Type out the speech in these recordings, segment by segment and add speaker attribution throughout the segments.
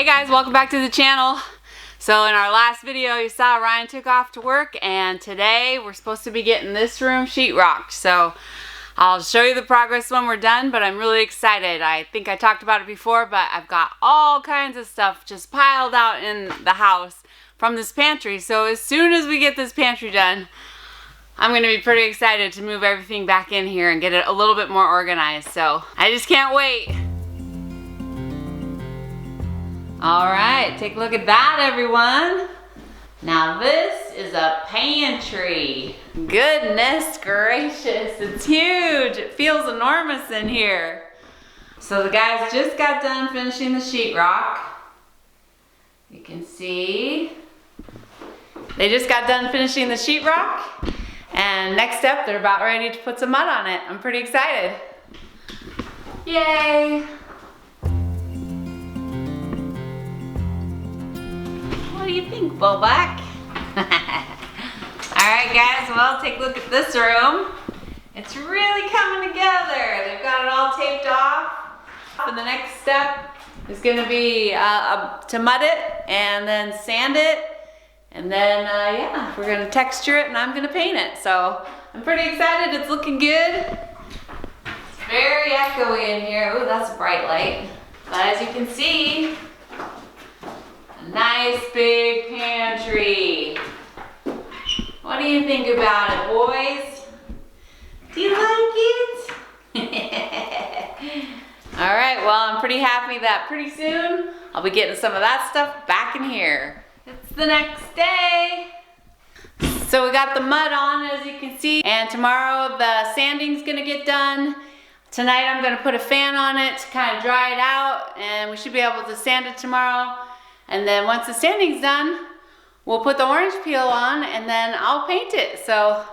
Speaker 1: guys, welcome back to the channel. So in our last video you saw Ryan took off to work, and today we're supposed to be getting this room sheetrocked. So I'll show you the progress when we're done, but I'm really excited. I think I talked about it before, but I've got all kinds of stuff just piled out in the house from this pantry. So as soon as we get this pantry done, I'm going to be pretty excited to move everything back in here and get it a little bit more organized. So I just can't wait. Alright, take a look at that, everyone. Now this is a pantry. Goodness gracious, it's huge. It feels enormous in here. So the guys just got done finishing the sheetrock. You can see they just got done finishing the sheetrock, and next up they're about ready to put some mud on it. I'm pretty excited. Yay! What do you think, Bullback? Alright guys, well, take a look at this room. It's really coming together. They've got it all taped off. And the next step is going to be to mud it and then sand it. And then, yeah, we're going to texture it and I'm going to paint it. So I'm pretty excited. It's looking good. It's very echoey in here. Ooh, that's a bright light. But as you can see, a nice big pantry. What do you think about it, boys? Do you like it? All right, well, I'm pretty happy that pretty soon I'll be getting some of that stuff back in here. It's the next day. So we got the mud on, as you can see, and tomorrow the sanding's gonna get done. Tonight I'm gonna put a fan on it to kind of dry it out, and we should be able to sand it tomorrow. And then once the sanding's done, we'll put the orange peel on and then I'll paint it. So,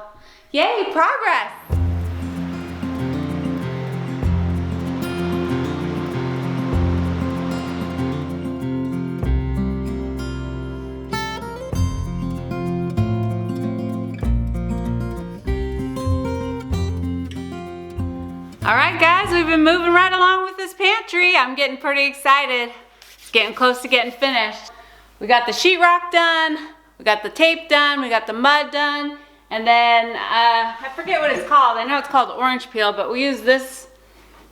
Speaker 1: yay, progress! Alright guys, we've been moving right along with this pantry. I'm getting pretty excited. It's getting close to getting finished. We got the sheetrock done, we got the tape done, we got the mud done, and then I forget what it's called. I know it's called orange peel, but we use this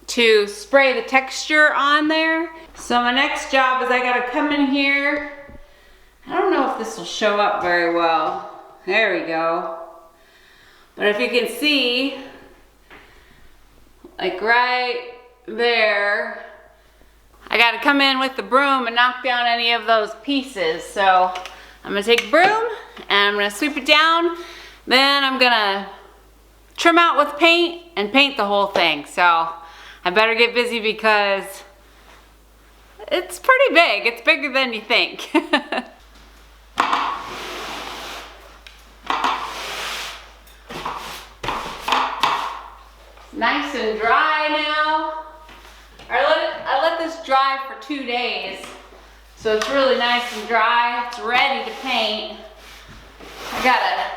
Speaker 1: to spray the texture on there. So my next job is I gotta come in here. I don't know if this will show up very well. There we go. But if you can see, like right there, I gotta come in with the broom and knock down any of those pieces. So I'm gonna take a broom and I'm gonna sweep it down. Then I'm gonna trim out with paint and paint the whole thing. So I better get busy because it's pretty big. It's bigger than you think. Nice and dry now. I let this dry for 2 days, so it's really nice and dry. It's ready to paint. I gotta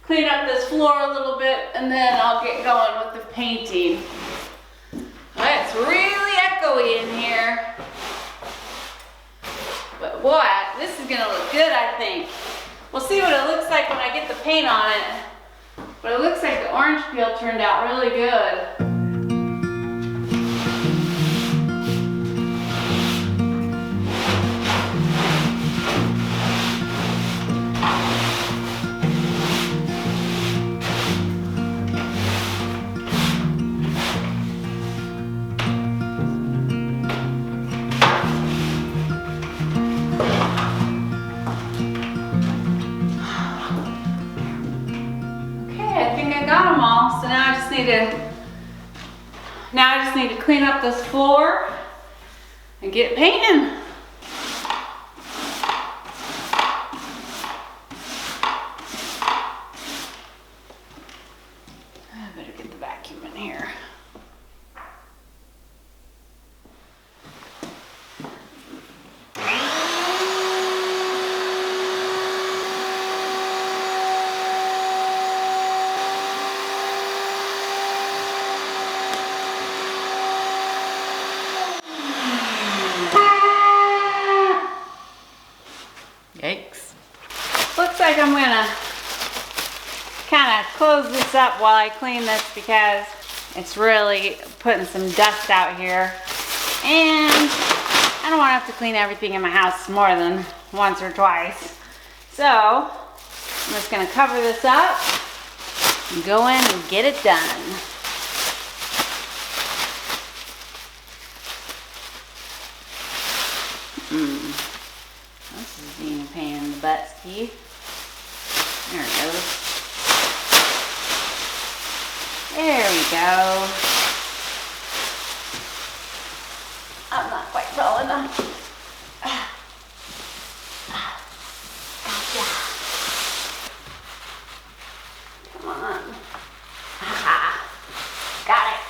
Speaker 1: clean up this floor a little bit and then I'll get going with the painting. It's really echoey in here, but boy, this is gonna look good, I think. We'll see what it looks like when I get the paint on it, but it looks like the orange peel turned out really good. Got them all, so now I just need to clean up this floor and get painting. I better get the vacuum in here. like I'm gonna kind of close this up while I clean this because it's really putting some dust out here. And I don't want to have to clean everything in my house more than once or twice. So I'm just gonna cover this up and go in and get it done. This is being a pain in the butt, Steve. There it goes. There we go. I'm not quite tall enough. Gotcha. Come on. Got it.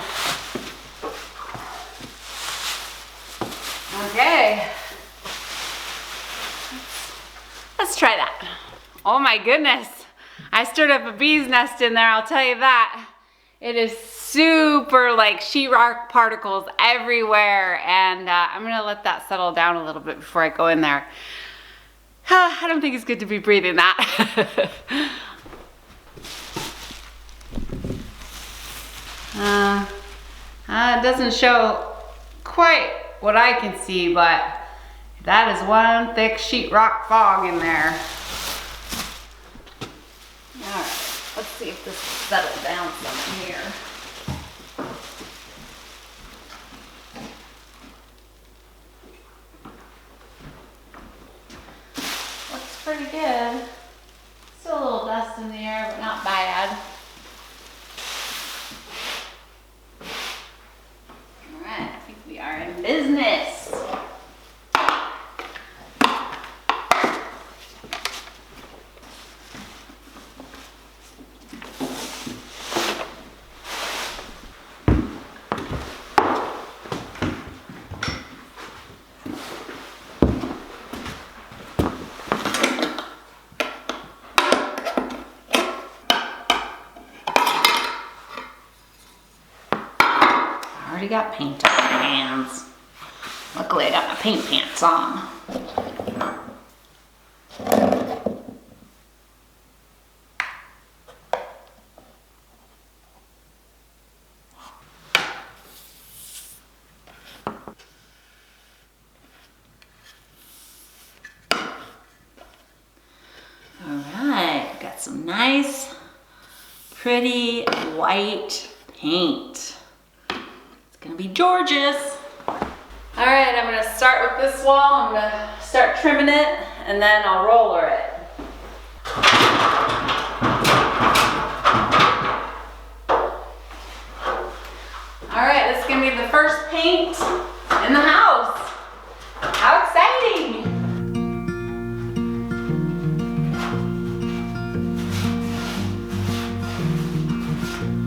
Speaker 1: Okay. Let's try that. Oh my goodness. I stirred up a bee's nest in there, I'll tell you that. It is super like sheetrock particles everywhere, and I'm gonna let that settle down a little bit before I go in there. I don't think it's good to be breathing that. It doesn't show quite what I can see, but that is one thick sheetrock fog in there. All right, let's see if this settles down some here. Looks pretty good. Still a little dust in the air, but not bad. All right, I think we are in business. Already got paint on my hands. Luckily I got my paint pants on. Alright, got some nice, pretty white paint. Gonna be gorgeous. All right, I'm gonna start with this wall. I'm gonna start trimming it and then I'll roller it. All right, this is gonna be the first paint in the house. How exciting!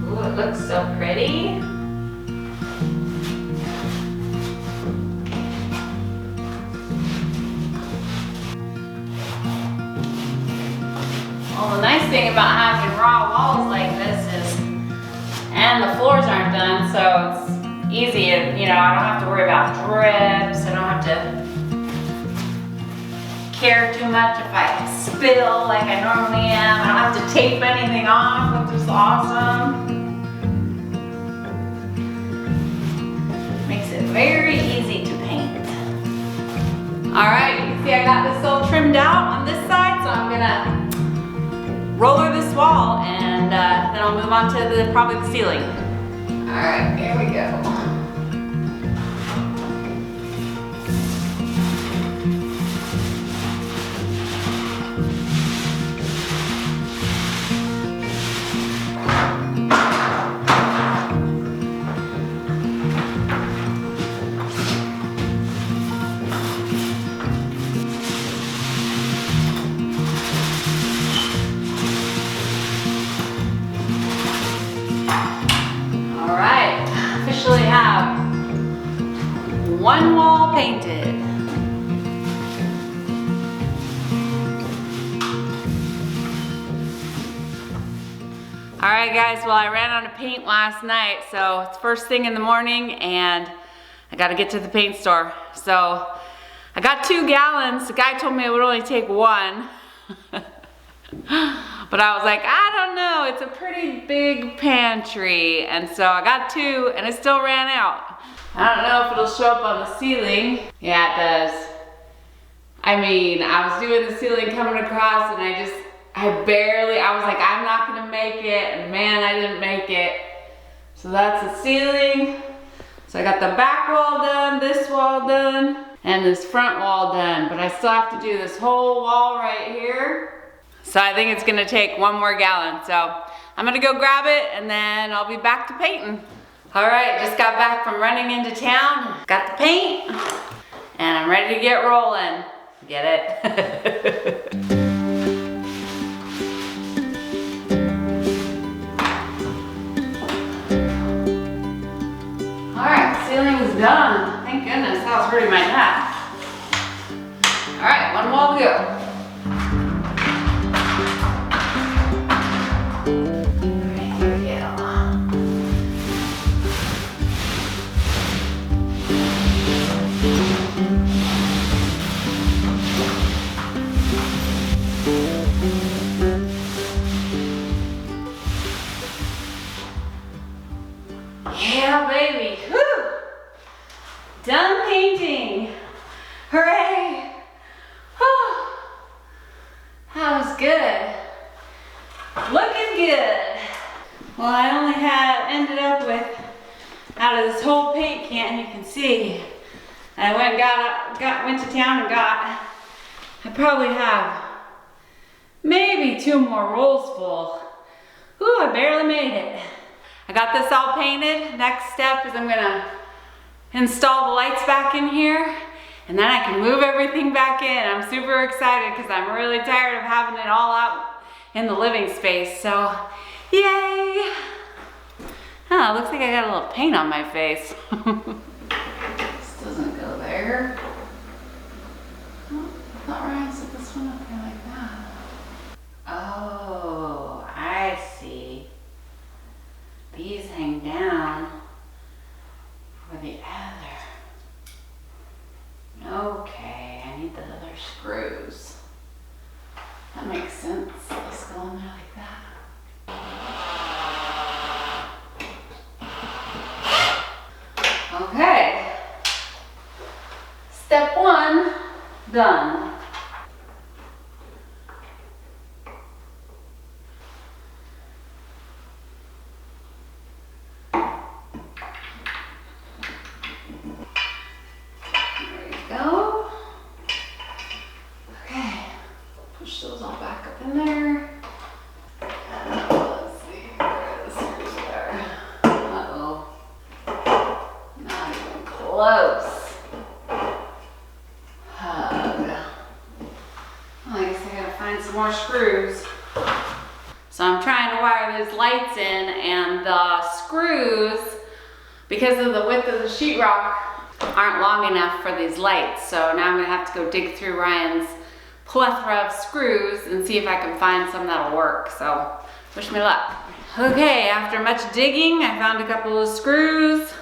Speaker 1: Ooh, it looks so pretty. Well, the nice thing about having raw walls like this is, and the floors aren't done, so it's easy. You know, I don't have to worry about drips. I don't have to care too much if I spill like I normally am. I don't have to tape anything off, which is awesome. Makes it very easy to paint. All right, you can see I got this all trimmed out on this side, so I'm gonna roller this wall and then I'll move on to probably the ceiling. All right, here we go. Have one wall painted. All right guys, well I ran out of paint last night, so it's first thing in the morning and I gotta get to the paint store. So I got 2 gallons. The guy told me it would only take 1. But I was like, I don't know, it's a pretty big pantry. And so I got 2 and it still ran out. I don't know if it'll show up on the ceiling. Yeah, it does. I mean, I was doing the ceiling coming across and I was like, I'm not gonna make it, and man, I didn't make it. So that's the ceiling. So I got the back wall done, this wall done, and this front wall done, but I still have to do this whole wall right here. So I think it's gonna take 1 more gallon. So I'm gonna go grab it and then I'll be back to painting. All right, just got back from running into town, got the paint, and I'm ready to get rolling. Get it? Alright, ceiling's done. Thank goodness, that was hurting my neck. Alright, 1 wall to go. Alright, here we go. Yeah, baby. Woo! Done painting. Hooray! Whew. That was good. Looking good. Well, I only ended up with, out of this whole paint can, you can see, I went to town and got, I probably have maybe 2 more rolls full. Ooh, I barely made it. I got this all painted. Next step is I'm gonna install the lights back in here, and then I can move everything back in. I'm super excited because I'm really tired of having it all out in the living space, so yay! Huh, looks like I got a little paint on my face. This doesn't go there. Oh, I thought Ryan set this one up here like that. Oh, I see. These hang down for the other. Okay, I need the other screws. That makes sense. Let's go in there like that. Okay. Step 1, done. Close. Hug. Well, I guess I gotta find some more screws. So I'm trying to wire those lights in, and the screws, because of the width of the sheetrock, aren't long enough for these lights. So now I'm gonna have to go dig through Ryan's plethora of screws and see if I can find some that'll work. So wish me luck. Okay, after much digging, I found a couple of screws.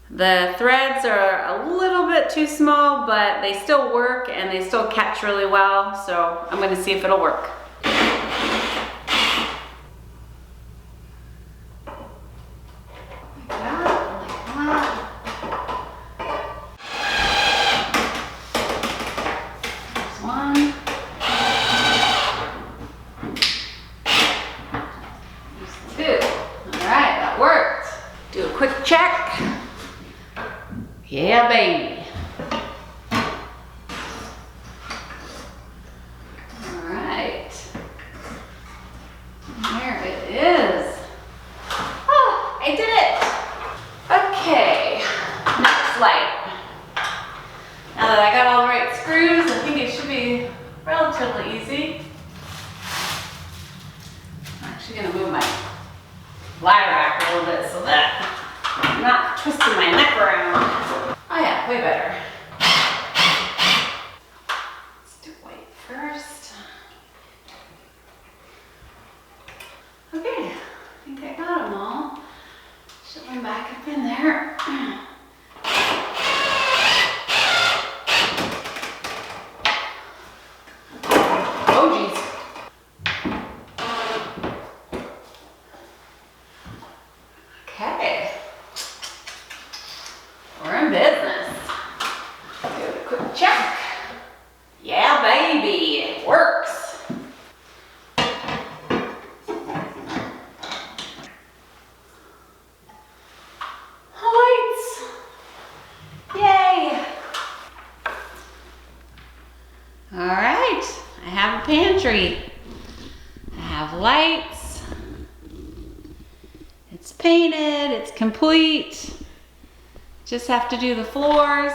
Speaker 1: The threads are a little bit too small, but they still work and they still catch really well. So I'm gonna see if it'll work. Check. Yeah, baby. All right. There it is. Oh, I did it. Okay. Next light. Now that I got all the right screws, I think it should be relatively easy. I'm actually gonna move my ladder back a little bit so that I'm not twisting my neck around. Oh yeah, way better. Let's do white first. Okay, I think I got them all. Shove them back up in there. Oh geez. have lights. It's painted, it's complete. Just have to do the floors,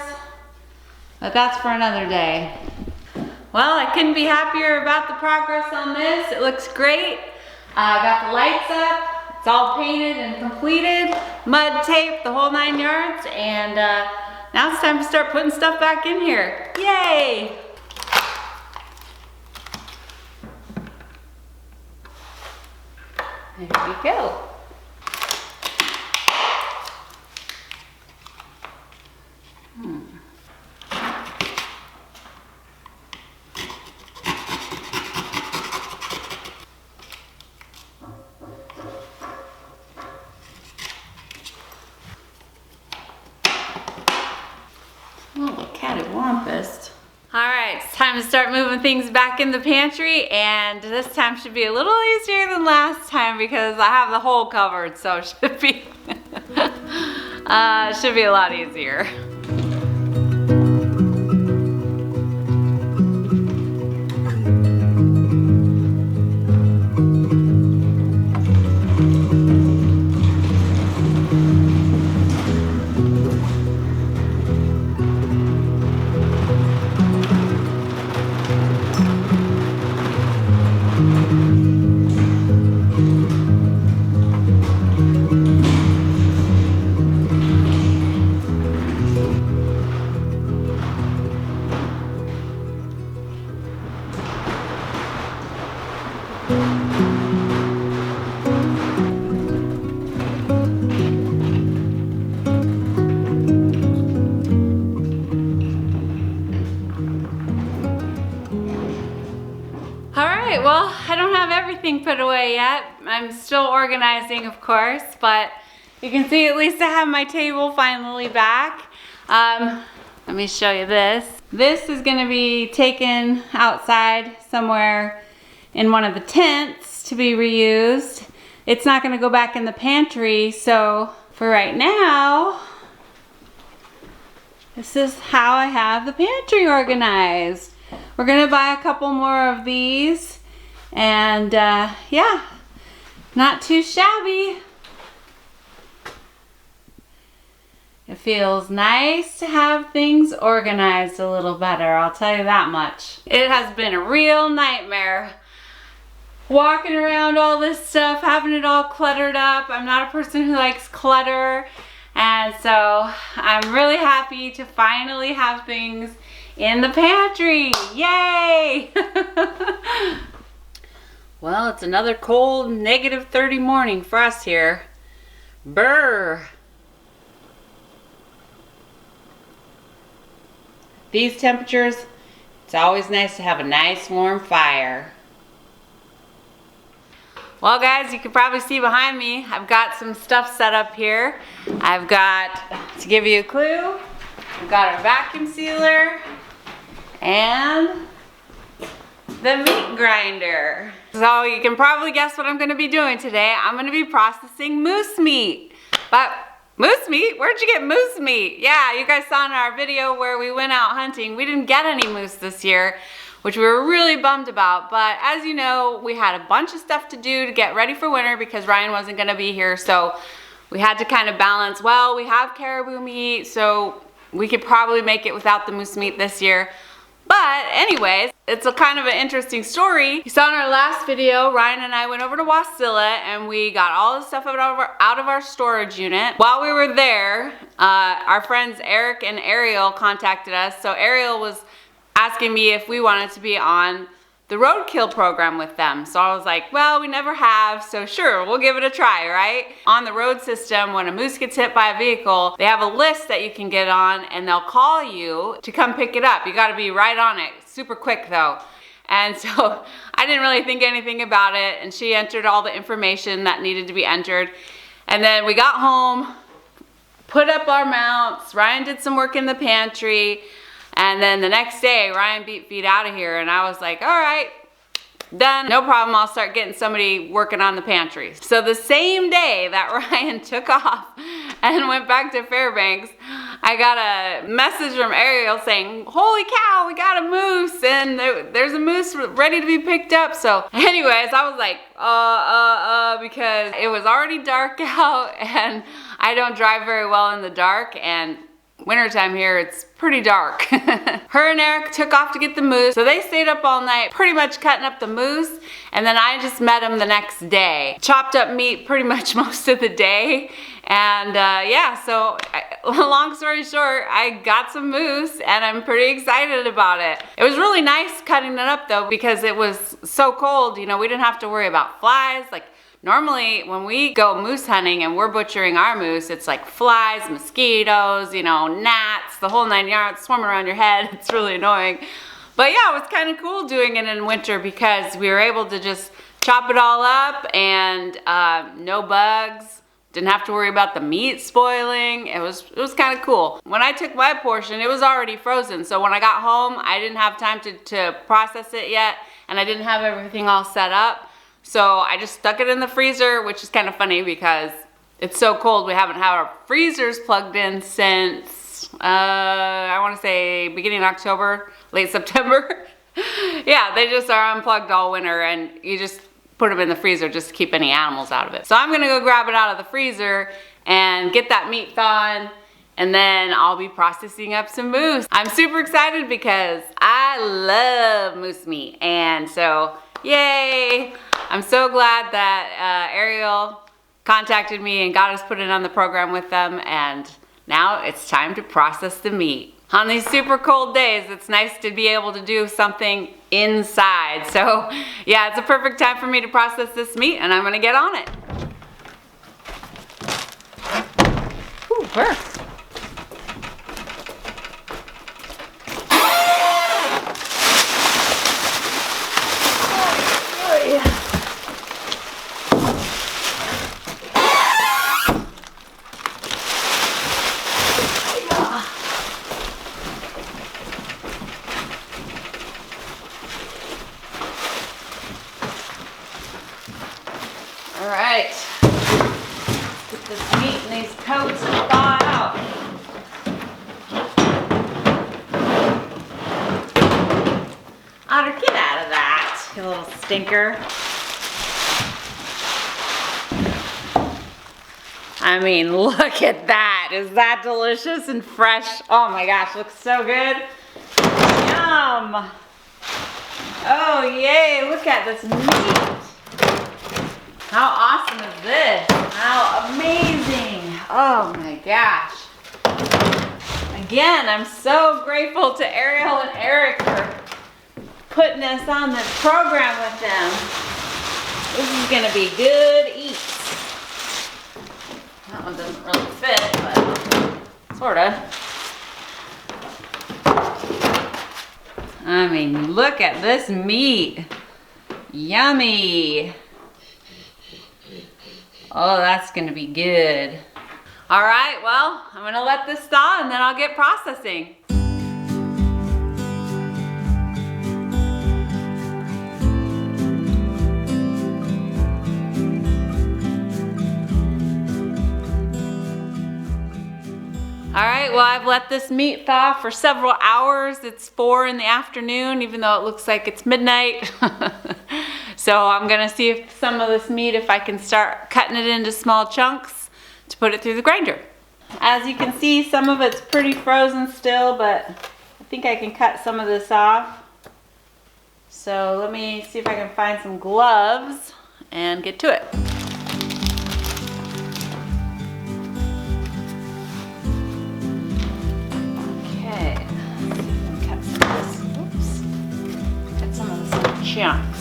Speaker 1: but that's for another day. Well, I couldn't be happier about the progress on this. It looks great. I got the lights up. It's all painted and completed. Mud tape, the whole 9 yards. And now it's time to start putting stuff back in here. Yay! There we go. Wampus. All right, it's time to start moving things back in the pantry, and this time should be a little easier than last time because I have the hole covered, so it should be should be a lot easier. Well, I don't have everything put away yet. I'm still organizing, of course, but you can see at least I have my table finally back. Let me show you this. This is gonna be taken outside somewhere in one of the tents to be reused. It's not gonna go back in the pantry, so for right now, this is how I have the pantry organized. We're gonna buy a couple more of these. And yeah, not too shabby. It feels nice to have things organized a little better, I'll tell you that much. It has been a real nightmare walking around all this stuff, having it all cluttered up. I'm not a person who likes clutter, and so I'm really happy to finally have things in the pantry. Yay! Well, it's another cold -30 morning for us here. Brr. These temperatures, it's always nice to have a nice warm fire. Well guys, you can probably see behind me, I've got some stuff set up here. I've got, to give you a clue, I've got a vacuum sealer and the meat grinder. So you can probably guess what I'm gonna be doing today. I'm gonna be processing moose meat. But moose meat? Where'd you get moose meat? Yeah, you guys saw in our video where we went out hunting. We didn't get any moose this year, which we were really bummed about. But as you know, we had a bunch of stuff to do to get ready for winter because Ryan wasn't gonna be here. So we had to kind of balance, well, we have caribou meat, so we could probably make it without the moose meat this year. But anyways, it's a kind of an interesting story. You saw in our last video, Ryan and I went over to Wasilla and we got all the stuff out of our storage unit. While we were there, our friends Eric and Arielle contacted us. So Arielle was asking me if we wanted to be on the Roadkill program with them. So I was like, well, we never have, so sure, we'll give it a try, right? On the road system, when a moose gets hit by a vehicle, they have a list that you can get on and they'll call you to come pick it up. You gotta be right on it, super quick though. And so I didn't really think anything about it, and she entered all the information that needed to be entered. And then we got home, put up our mounts, Ryan did some work in the pantry, and then the next day, Ryan beat feet out of here, and I was like, all right, done, no problem, I'll start getting somebody working on the pantry. So the same day that Ryan took off and went back to Fairbanks, I got a message from Arielle saying, holy cow, we got a moose, and there's a moose ready to be picked up. So anyways, I was like, because it was already dark out, and I don't drive very well in the dark, and wintertime here, it's pretty dark. Her and Eric took off to get the moose, so they stayed up all night pretty much cutting up the moose, and then I just met him the next day. Chopped up meat pretty much most of the day, and yeah, so long story short, I got some moose, and I'm pretty excited about it. It was really nice cutting it up though, because it was so cold, you know, we didn't have to worry about flies. Like, normally, when we go moose hunting and we're butchering our moose, it's like flies, mosquitoes, you know, gnats, the whole 9 yards swarming around your head. It's really annoying. But yeah, it was kind of cool doing it in winter because we were able to just chop it all up and no bugs. Didn't have to worry about the meat spoiling. It was kind of cool. When I took my portion, it was already frozen. So when I got home, I didn't have time to process it yet, and I didn't have everything all set up. So I just stuck it in the freezer, which is kind of funny because it's so cold. We haven't had our freezers plugged in since, I want to say beginning of October, late September. Yeah, they just are unplugged all winter, and you just put them in the freezer just to keep any animals out of it. So I'm gonna go grab it out of the freezer and get that meat thawing, and then I'll be processing up some moose. I'm super excited because I love moose meat, and so yay! I'm so glad that Arielle contacted me and got us put in on the program with them, and now it's time to process the meat. On these super cold days, it's nice to be able to do something inside. So yeah, it's a perfect time for me to process this meat, and I'm gonna get on it. Ooh, burp. Alright, get this meat in these coats and thaw out. Otter, get out of that, you little stinker. I mean, look at that. Is that delicious and fresh? Oh my gosh, looks so good. Yum. Oh yay, look at this meat. How awesome is this? How amazing. Oh my gosh. Again, I'm so grateful to Arielle and Eric for putting us on this program with them. This is gonna be good eats. That one doesn't really fit, but sorta. I mean, look at this meat. Yummy. Oh, that's gonna be good. All right, well, I'm gonna let this thaw and then I'll get processing. All right, well, I've let this meat thaw for several hours. It's 4 in the afternoon, even though it looks like it's midnight. So I'm gonna see if some of this meat, if I can start cutting it into small chunks to put it through the grinder. As you can see, some of it's pretty frozen still, but I think I can cut some of this off. So let me see if I can find some gloves and get to it. Okay, let's see if I can cut some of this. Oops. Cut some of this in chunks.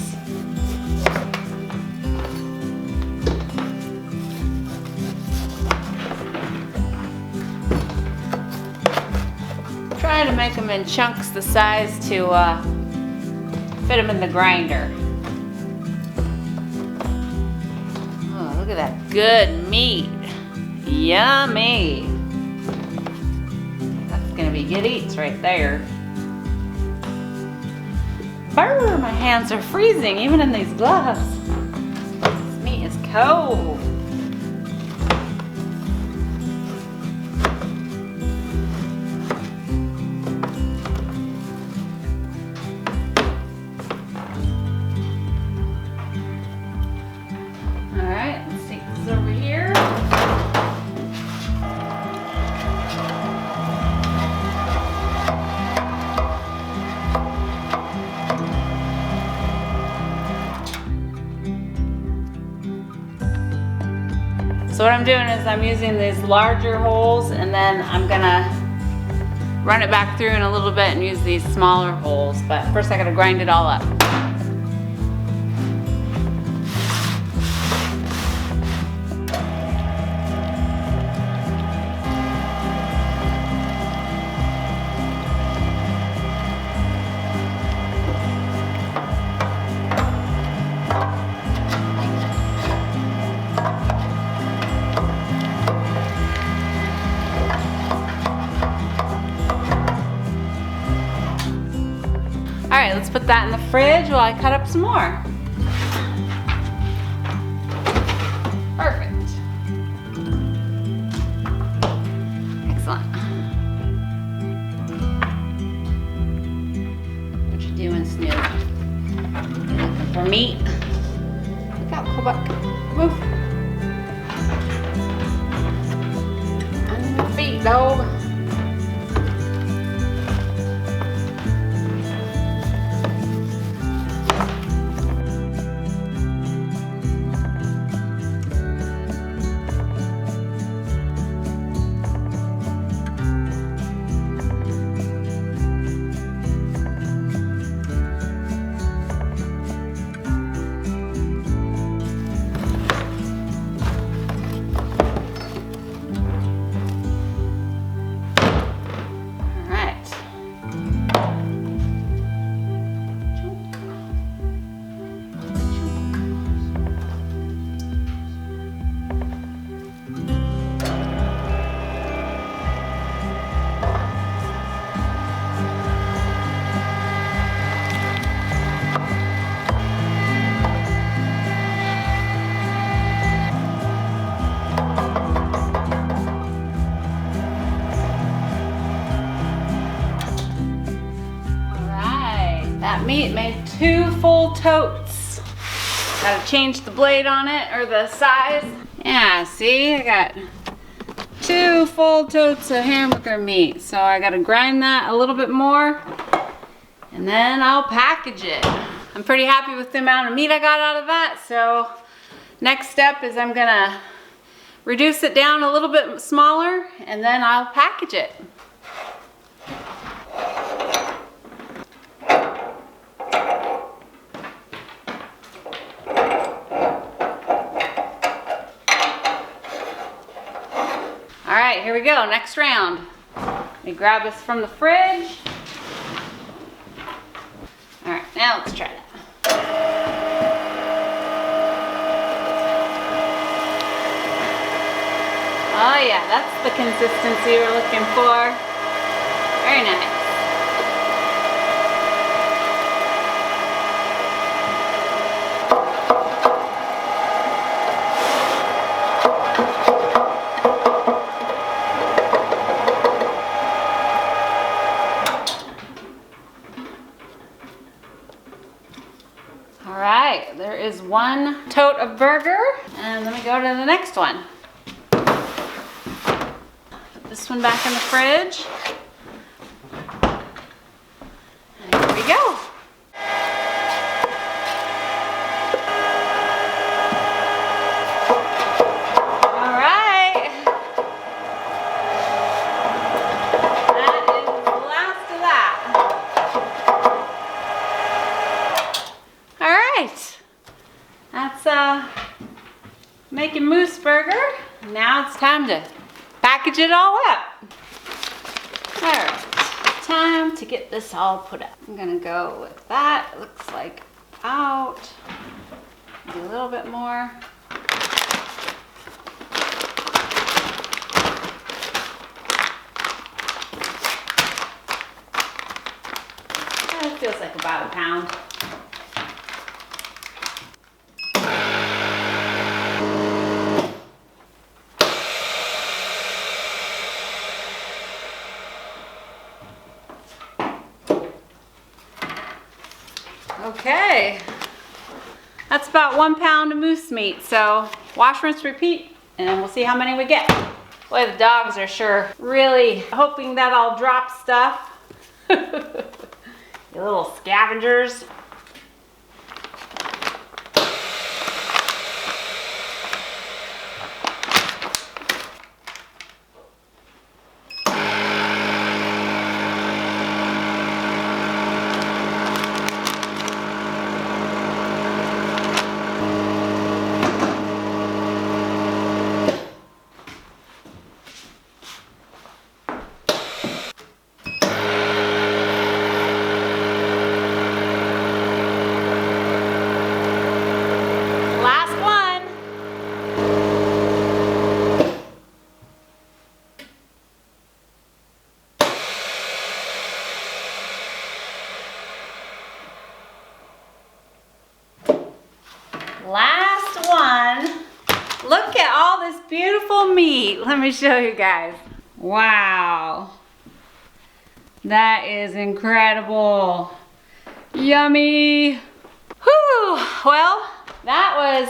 Speaker 1: Try to make them in chunks the size to fit them in the grinder. Oh, look at that good meat. Yummy. That's gonna be good eats right there. Brr, my hands are freezing even in these gloves. This meat is cold. So what I'm doing is I'm using these larger holes, and then I'm gonna run it back through in a little bit and use these smaller holes. But first I gotta grind it all up. All right, let's put that in the fridge while I cut up some more. Perfect. Excellent. What you doing, Snoop? You looking for meat? Look out, Quebec. Move. On your feet, dog. Meat made 2 full totes. Gotta change the blade on it, or the size. Yeah, see, I got 2 full totes of hamburger meat. So I gotta grind that a little bit more, and then I'll package it. I'm pretty happy with the amount of meat I got out of that. So next step is I'm gonna reduce it down a little bit smaller, and then I'll package it. All right, here we go, next round. Let me grab this from the fridge. All right, now let's try that. Oh yeah, that's the consistency we're looking for. Very nice. All right, there is 1 tote of burger, and let me go to the next one. Put this one back in the fridge. And here we go. All right. That is the last of that. All right, that's making moose burger. Now it's time to package it all up. All right, time to get this all put up. I'm gonna go with that. It looks like out. Do a little bit more. That feels like about a pound. Okay, that's about 1 pound of moose meat. So wash, rinse, repeat, and we'll see how many we get. Boy, the dogs are sure really hoping that I'll drop stuff. You little scavengers. last one. Look at all this beautiful meat. Let me show you guys. Wow. That is incredible. Yummy. Whew. Well, that was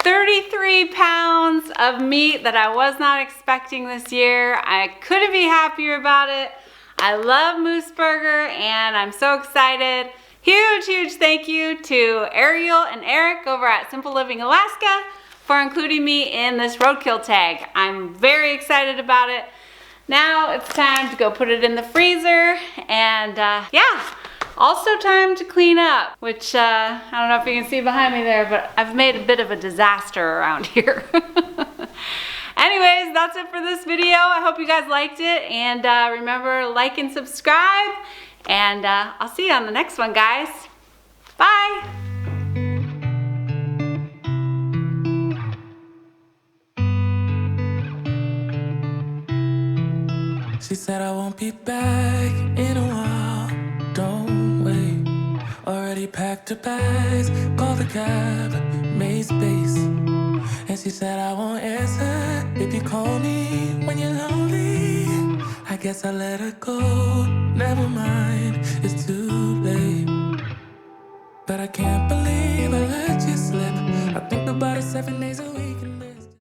Speaker 1: 33 pounds of meat that I was not expecting this year. I couldn't be happier about it. I love Moose Burger and I'm so excited. Huge, huge thank you to Arielle and Eric over at Simple Living Alaska for including me in this roadkill tag. I'm very excited about it. Now it's time to go put it in the freezer and yeah, also time to clean up, which I don't know if you can see behind me there, but I've made a bit of a disaster around here. Anyways, that's it for this video. I hope you guys liked it and remember, like and subscribe and I'll see you on the next one, guys. Bye.
Speaker 2: She said I won't be back in a while, don't wait. Already packed her bags, called a cab, made space. And she said I won't answer if you call me when you're lonely. I guess I let her go, never mind, it's too late. But I can't believe